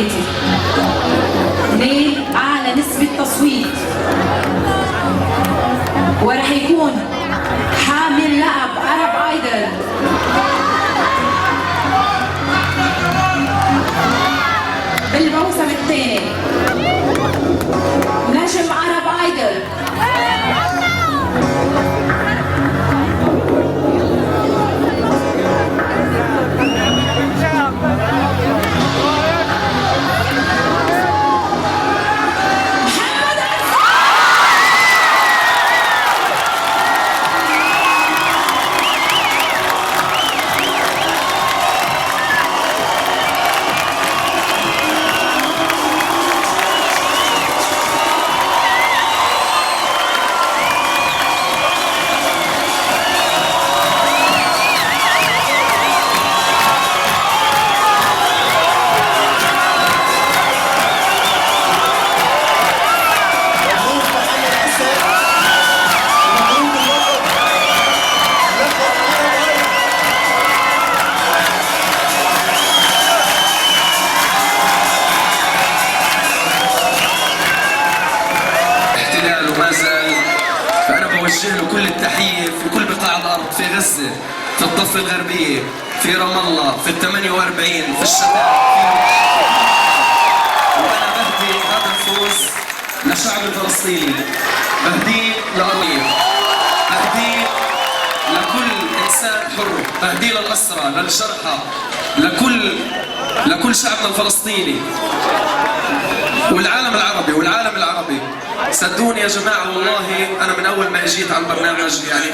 حياتي. نال أعلى نسبة تصويت ورح يكون حامل لقب عرب ايدل بالموسم الثاني، نجم عرب ايدل بوجه له كل التحية في كل بقاع الأرض، في غزة، في الضفة الغربية، في رام الله، في ال48، في الشتات، وأنا بهدي هذا الفوز للشعب الفلسطيني، بهديه لأرضيه، بهديه لكل إنسان حر، بهديه للأسرى، للجرحى، لكل شعبنا الفلسطيني والعالم العربي. صدقوني يا جماعة والله أنا من أول ما أجيت على البرنامج يعني